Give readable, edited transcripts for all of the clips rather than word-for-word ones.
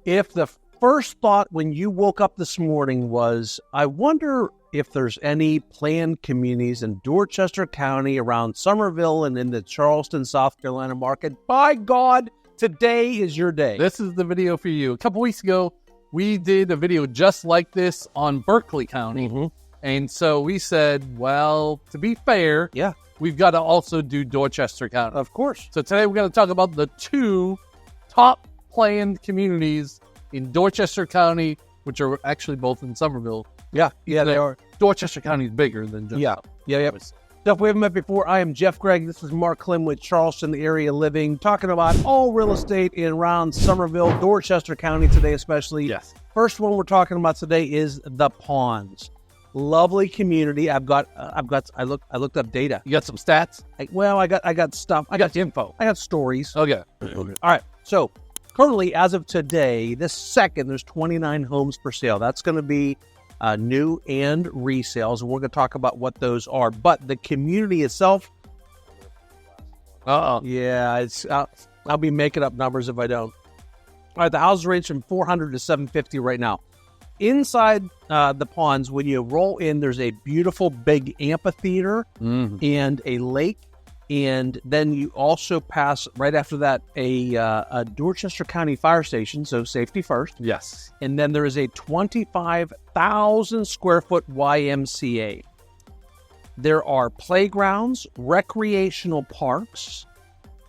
If the first thought when you woke up this morning was, I wonder if there's any planned communities in Dorchester County around Summerville and in the Charleston, South Carolina market, by God, today is your day. This is the video for you. A couple weeks ago, we did a video just like this on Berkeley County. Mm-hmm. And so we said, well, to be fair, Yeah, we've got to also do Dorchester County. of course. So today we're going to talk about the two top planned communities in Dorchester County, which are actually both in Summerville. Yeah, they are. Dorchester County is bigger than just Yeah. So if we haven't met before, I am Jeff Gregg. This is Mark Klim with Charleston Area Living, talking about all real estate in around Summerville, Dorchester County today especially. Yes. First one we're talking about today is the Ponds. Lovely community. I looked up data. You got some stats? I got stuff. I got info. I got stories. Okay. All right. So currently, as of today, this second, there's 29 homes for sale. That's going to be new and resales, and we're going to talk about what those are. But the community itself, yeah, I'll be making up numbers if I don't. All right, the houses range from 400 to 750 right now. Inside the Ponds, when you roll in, there's a beautiful big amphitheater and a lake. And then you also pass, right after that, a Dorchester County fire station, so safety first. Yes. And then there is a 25,000 square foot YMCA. There are playgrounds, recreational parks,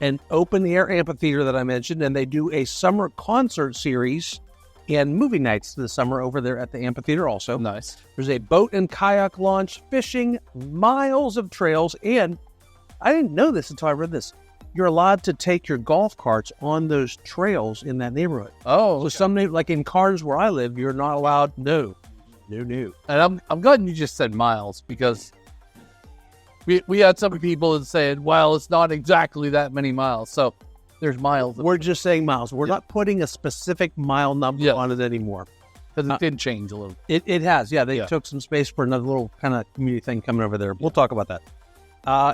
an open air amphitheater that I mentioned, and they do a summer concert series and movie nights this summer over there at the amphitheater also. Nice. There's a boat and kayak launch, fishing, miles of trails, and I didn't know this until I read this. You're allowed to take your golf carts on those trails in that neighborhood. Oh, So some, like in Carnes where I live, you're not allowed. No. And I'm glad you just said miles, because we had some people that said, well, it's not exactly that many miles. So there's miles. We're just saying miles. We're not putting a specific mile number on it anymore. Because it did change a little. It has. Yeah, they took some space for another little kind of community thing coming over there. We'll talk about that.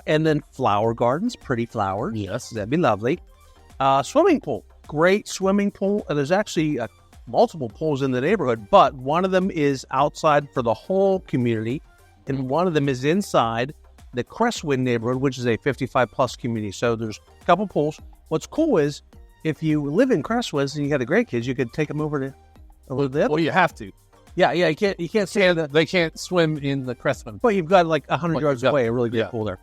And then flower gardens, pretty flowers. Yes. That'd be lovely. Swimming pool, great swimming pool. And there's actually multiple pools in the neighborhood, but one of them is outside for the whole community, and one of them is inside the Crestwind neighborhood, which is a 55-plus community. So there's a couple pools. What's cool is if you live in Crestwind and you got the great kids, you could take them over to a little bit. Well, you have to. Yeah, you can't stay in the... They can't swim in the Crestwind. But you've got like 100 yards away, a really good pool there.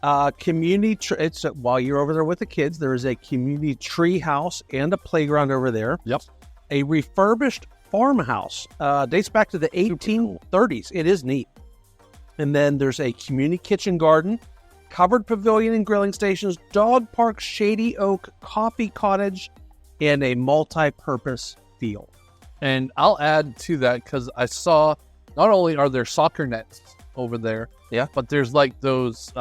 It's while you're over there with the kids, there is a community tree house and a playground over there. Yep. A refurbished farmhouse, dates back to the 1830s. It is neat. And then there's a community kitchen garden, covered pavilion and grilling stations, dog park, shady oak, coffee cottage, and a multi-purpose field. And I'll add to that, because I saw not only are there soccer nets over there, but there's like those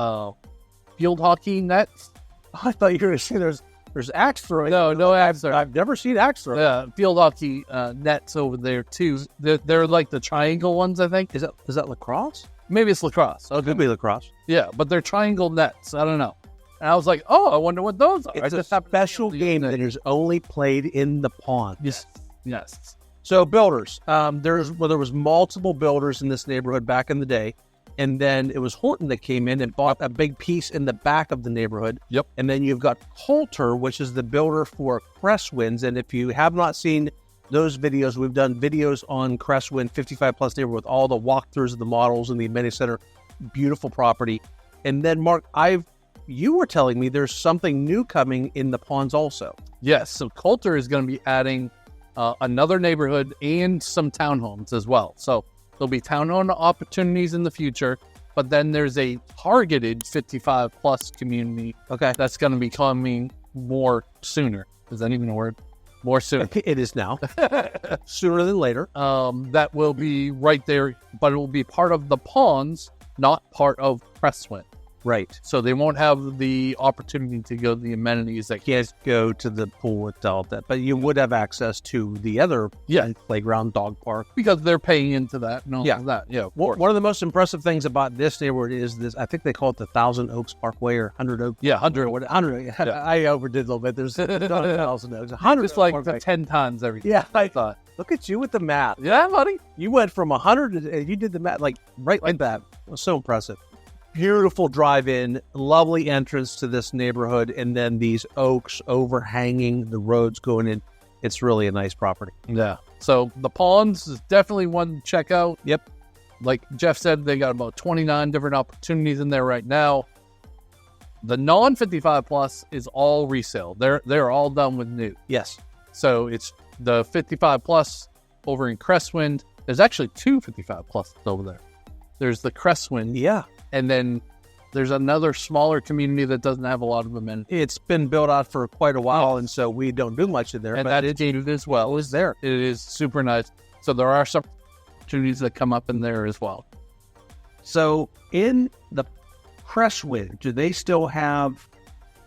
field hockey nets. I thought you were going to say there's axe throwing. No axe throwing. I've never seen axe throwing. Yeah, field hockey nets over there too. They're like the triangle ones, I think. Is that lacrosse? Maybe it's lacrosse. It could be lacrosse. Yeah, but they're triangle nets. I don't know. And I was like, I wonder what those are. It's a special game that is only played in the pond. Yes. So builders, there was multiple builders in this neighborhood back in the day, and then it was Horton that came in and bought a big piece in the back of the neighborhood. Yep. And then you've got Coulter, which is the builder for Crestwinds, and if you have not seen those videos, we've done videos on Crestwind 55-plus neighborhood with all the walkthroughs of the models and the amenity center. Beautiful property. And then Mark, you were telling me there's something new coming in the Ponds also. Yes. So Coulter is going to be adding another neighborhood and some townhomes as well. So there'll be townhome opportunities in the future, but then there's a targeted 55-plus community that's going to be coming more sooner. Is that even a word? More soon. It is now. Sooner than later. That will be right there, but it will be part of the Ponds, not part of Crestwind. Right. So they won't have the opportunity to go to the amenities that Can't go to the pool itself, but you would have access to the other playground, dog park. because they're paying into that and all Yeah. of that. Yeah, of One course. of the most impressive things about this neighborhood is this. I think they call it the Thousand Oaks Parkway or 100 Oaks. Yeah, 100. 100. I overdid a little bit. There's not 1,000 Oaks. 100 Just like Parkway. the 10 times everything. Yeah, I thought. look at you with the math. Yeah, buddy. You went from 100 to, you did the math like that. It was so impressive. Beautiful drive-in, lovely entrance to this neighborhood, and then these oaks overhanging the roads going in. It's really a nice property. Yeah. So the ponds is definitely one to check out. Yep. Like Jeff said, they got about 29 different opportunities in there right now. The non-55 plus is all resale. They're all done with new. Yes. So it's the 55 plus over in Crestwind. There's actually two 55 plus over there. There's the Crestwind, Yeah. and then there's another smaller community that doesn't have a lot of amenities. It's been built out for quite a while, and so we don't do much in there. And but that's gated as well. it's there. It is super nice. So there are some opportunities that come up in there as well. So in the Crestwind, do they still have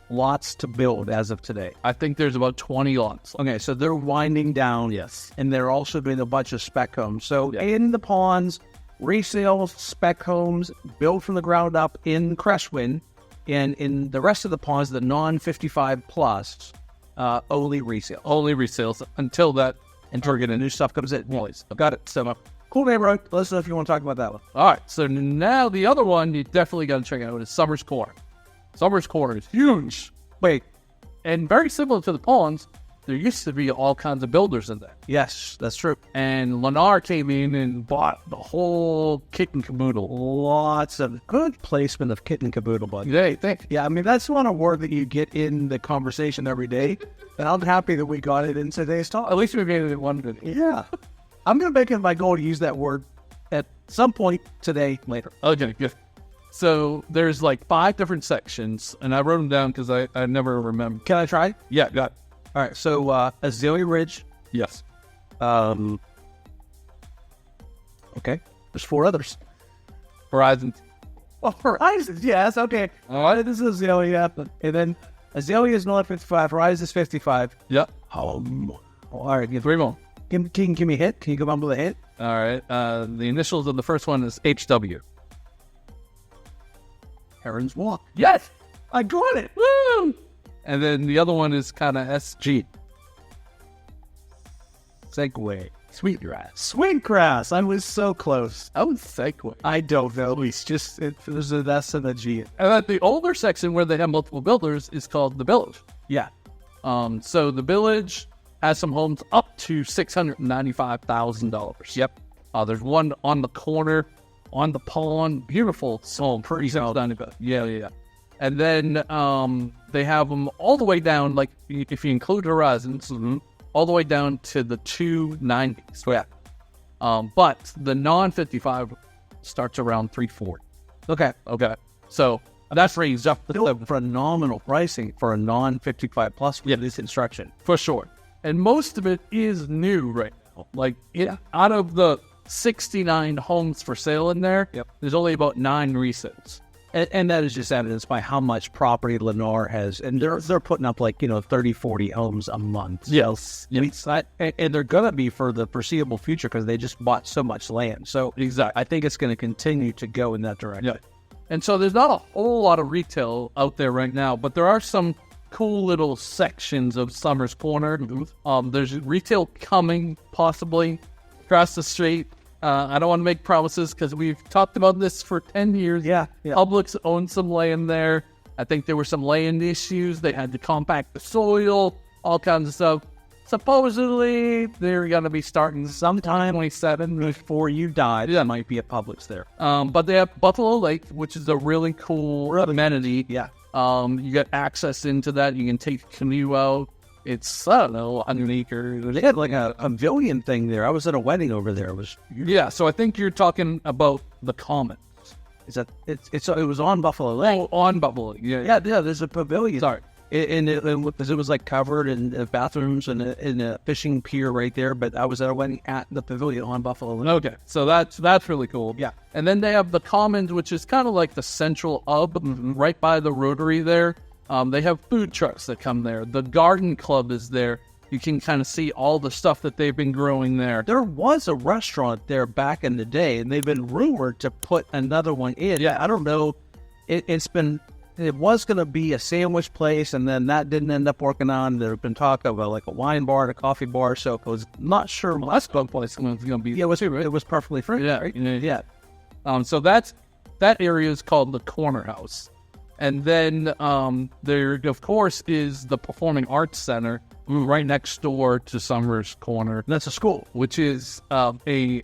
lots to build as of today? I think there's about 20 lots. Okay, so they're winding down. Yes. And they're also doing a bunch of spec homes. So Yeah. in the ponds, resale spec homes built from the ground up in Crestwind, and in the rest of the ponds, the non-55 plus, only resale. Only resales until that. Until new stuff comes in. Always. Got it. So cool neighborhood. Let us know if you want to talk about that one. All right. So now the other one you definitely got to check out is Summers Corner. Summers Corner is huge. Wait. And very similar to the ponds, there used to be all kinds of builders in there. Yes, that's true. And Lennar came in and bought the whole kit and caboodle. Lots of good placement of kit and caboodle, bud. They think. Yeah, I mean, that's not a word that you get in the conversation every day. And I'm happy that we got it in today's talk. At least we made it in one video. Yeah. I'm going to make it my goal to use that word at some point today, later. Okay, good. So there's like 5 different sections, and I wrote them down because I never remember. Can I try? Yeah, got it. All right, so Azalea Ridge. Yes. Okay. There's 4 others. Horizon. Oh, Horizons, yes, okay. All right. This is Azalea. And then Azalea is not 55. Horizon is 55. Yep. All right, 3 more. Can you give me a hint? Can you come up with a hint? All right. The initials of the first one is HW. Heron's Walk. Yes. I got it. Woo! And then the other one is kind of SG. Segway. Sweetgrass. Sweetgrass. I was so close. I would Segway. I don't know. It's just, there's an S and a G. And then the older section where they have multiple builders is called the Village. Yeah. So the Village has some homes up to $695,000. Yep. There's one on the corner, on the pond. Beautiful home. Pretty solid. Yeah. And then they have them all the way down, like if you include Horizons, all the way down to the 290s. Yeah. But the non-55 starts around 340. Okay. So that's raised up Still phenomenal pricing for a non-55 plus with this construction. for sure. And most of it is new right now. Like out of the 69 homes for sale in there, there's only about 9 resales. And that is just evidenced by how much property Lennar has. And they're putting up 30, 40 homes a month. Yes. And they're going to be for the foreseeable future because they just bought so much land. So Exactly. I think it's going to continue to go in that direction. Yeah. And so there's not a whole lot of retail out there right now, but there are some cool little sections of Summers Corner. There's retail coming possibly across the street. I don't want to make promises because we've talked about this for 10 years. Yeah. Publix owns some land there. I think there were some land issues. They had to compact the soil, all kinds of stuff. Supposedly, they're going to be starting sometime 27 Before you die, there might be a Publix there. But they have Buffalo Lake, which is a really cool amenity. Yeah. You get access into that. You can take a canoe out. It's, I don't know, 100 acres. They had a pavilion thing there. I was at a wedding over there. It was So I think you're talking about the Commons. it was on Buffalo Lake. Oh, on Buffalo Lake. Yeah, there's a pavilion. Sorry. Because it was like covered in bathrooms and in a fishing pier right there. But I was at a wedding at the pavilion on Buffalo. Okay, so that's really cool. Yeah. And then they have the Commons, which is kind of like the central hub right by the Rotary there. They have food trucks that come there. The Garden Club is there. You can kind of see all the stuff that they've been growing there. There was a restaurant there back in the day, and they've been rumored to put another one in. Yeah. I don't know. It was going to be a sandwich place, and then that didn't end up working on. There have been talk of like a wine bar and a coffee bar, so I was not sure. Well, that's one place going to be. Yeah, it was perfectly free. Yeah, right? yeah. So that area is called the Corner House. And then there, of course, is the Performing Arts Center right next door to Summers Corner. And that's a school. Which is a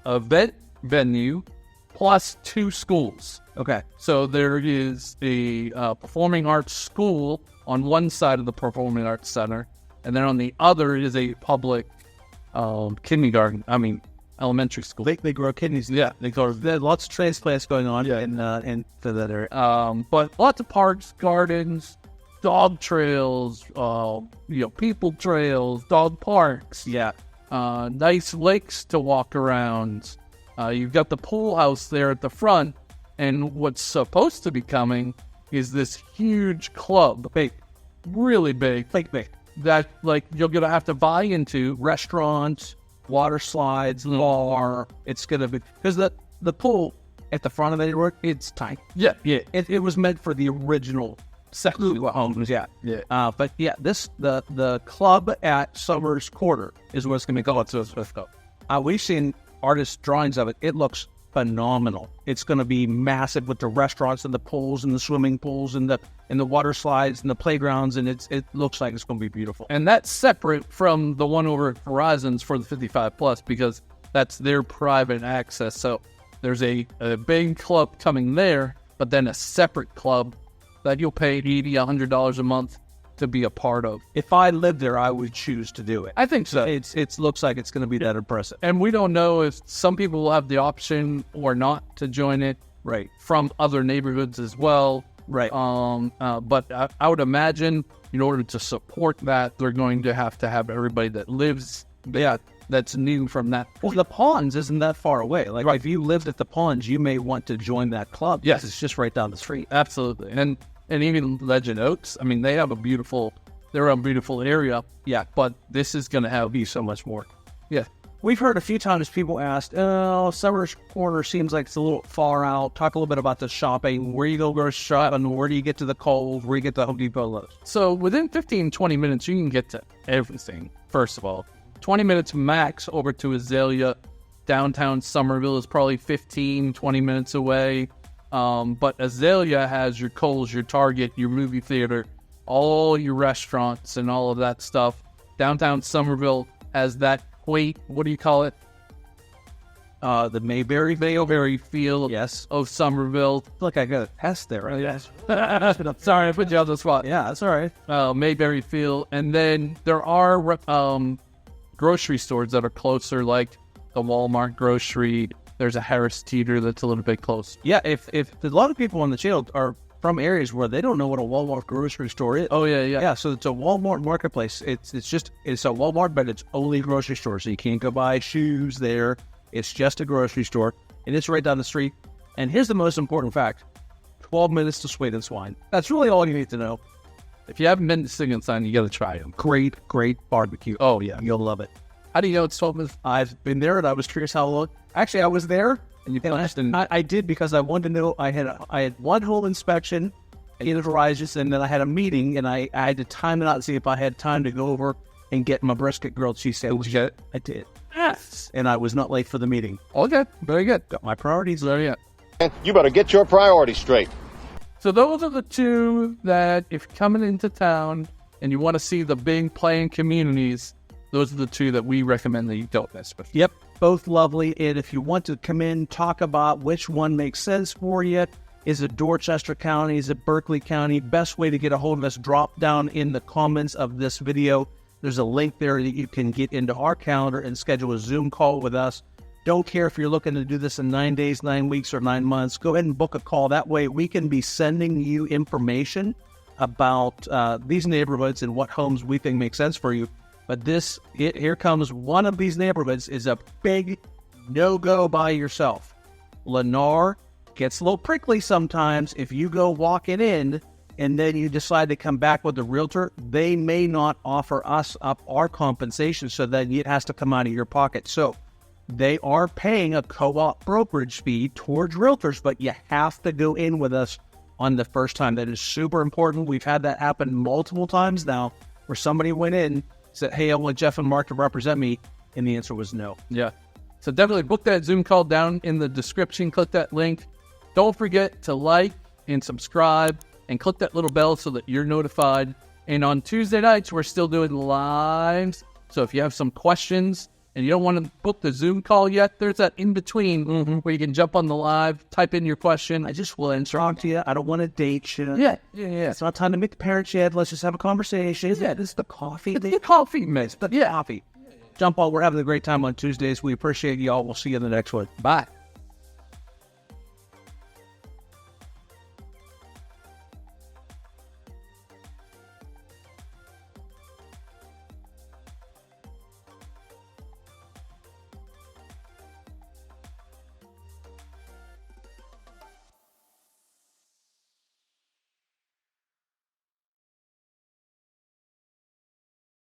event venue plus 2 schools. Okay. So there is a performing arts school on one side of the Performing Arts Center, and then on the other is a public elementary school. They grow kidneys. Yeah, There's lots of transplants going on in that area. But lots of parks, gardens, dog trails, people trails, dog parks. Yeah. Nice lakes to walk around. You've got the pool house there at the front, and what's supposed to be coming is this huge club. Big. Really big. Big. That, you're going to have to buy into. Restaurants, water slides, bar. It's going to be... Because the pool at the front of the neighborhood, it's tiny. Yeah. It was meant for the original section homes. Yeah. But yeah, the club at Summers Quarter is what it's going to be called. So it's we've seen artist drawings of it. It looks phenomenal. It's going to be massive with the restaurants and the pools and the swimming pools and the water slides and the playgrounds, and it looks like it's going to be beautiful. And that's separate from the one over at Horizons for the 55 plus, because that's their private access. So there's a big club coming there, but then a separate club that you'll pay $80, $100 a month to be a part of. If I lived there, I would choose to do it. I think so. It looks like it's going to be that impressive. And we don't know if some people will have the option or not to join it. Right. From other neighborhoods as well. Right. But I would imagine in order to support that, they're going to have everybody that lives that's new from that. Well, the Ponds isn't that far away. If you lived at the Ponds, you may want to join that club. Yes. It's just right down the street. Absolutely. And even Legend Oaks, they have a beautiful area. Yeah, but this is going to be so much more. Yeah. We've heard a few times people asked, Summers Corner seems like it's a little far out. Talk a little bit about the shopping. Where you go shopping? Where do you get to the Kohl's? Where do you get to Home Depot Lowe's? So within 15, 20 minutes, you can get to everything, first of all. 20 minutes max over to Azalea. Downtown Summerville is probably 15, 20 minutes away. But Azalea has your Kohl's, your Target, your movie theater, all your restaurants and all of that stuff. Downtown Summerville has that quaint, what do you call it? The Mayberry feel yes. of Summerville. Look, I got a test there. Right? Yes. Sorry, I put you on the spot. Yeah, that's all right. Mayberry feel. And then there are grocery stores that are closer, like the Walmart grocery. There's a Harris Teeter that's a little bit close. Yeah, if a lot of people on the channel are from areas where they don't know what a Walmart grocery store is. Oh, yeah. Yeah, so it's a Walmart marketplace. It's a Walmart, but it's only a grocery store. So you can't go buy shoes there. It's just a grocery store, and it's right down the street. And here's the most important fact. 12 minutes to Sweet and Swine. That's really all you need to know. If you haven't been to Sing and Sign, you got to try them. Great barbecue. Oh, yeah. You'll love it. How do you know it's 12 minutes? I've been there, and I was curious how long. Actually, I was there. And you finished? And I did, because I wanted to know. I had one home inspection in Horizons, and then I had a meeting, and I had to time it out and see if I had time to go over and get my brisket grilled cheese sandwich. Did you get it? I did. Yes. And I was not late for the meeting. Okay, very good. Got my priorities. Very good. You better get your priorities straight. So those are the two that, if you're coming into town and you want to see the big playing communities, those are the two that we recommend that you don't miss. Yep, both lovely. And if you want to come in, talk about which one makes sense for you. Is it Dorchester County? Is it Berkeley County? Best way to get a hold of us, drop down in the comments of this video. There's a link there that you can get into our calendar and schedule a Zoom call with us. Don't care if you're looking to do this in 9 days, 9 weeks, or 9 months. Go ahead and book a call. That way we can be sending you information about these neighborhoods and what homes we think make sense for you. But here comes one of these neighborhoods is a big no-go by yourself. Lennar gets a little prickly sometimes. If you go walking in and then you decide to come back with a realtor, they may not offer us up our compensation, so then it has to come out of your pocket. So they are paying a co-op brokerage fee towards realtors, but you have to go in with us on the first time. That is super important. We've had that happen multiple times now where somebody went in, said, hey, I want Jeff and Mark to represent me, and the answer was no. Yeah. So definitely book that Zoom call down in the description. Click that link. Don't forget to like and subscribe and click that little bell so that you're notified. And on Tuesday nights, we're still doing lives. So if you have some questions and you don't want to book the Zoom call yet, there's that in between where you can jump on the live, type in your question. I just will talk to you. I don't want to date you. Yeah. It's not time to make the parents yet. Let's just have a conversation. Yeah, this is the coffee. The coffee, mate. Coffee. Jump on. We're having a great time on Tuesdays. We appreciate y'all. We'll see you in the next one. Bye.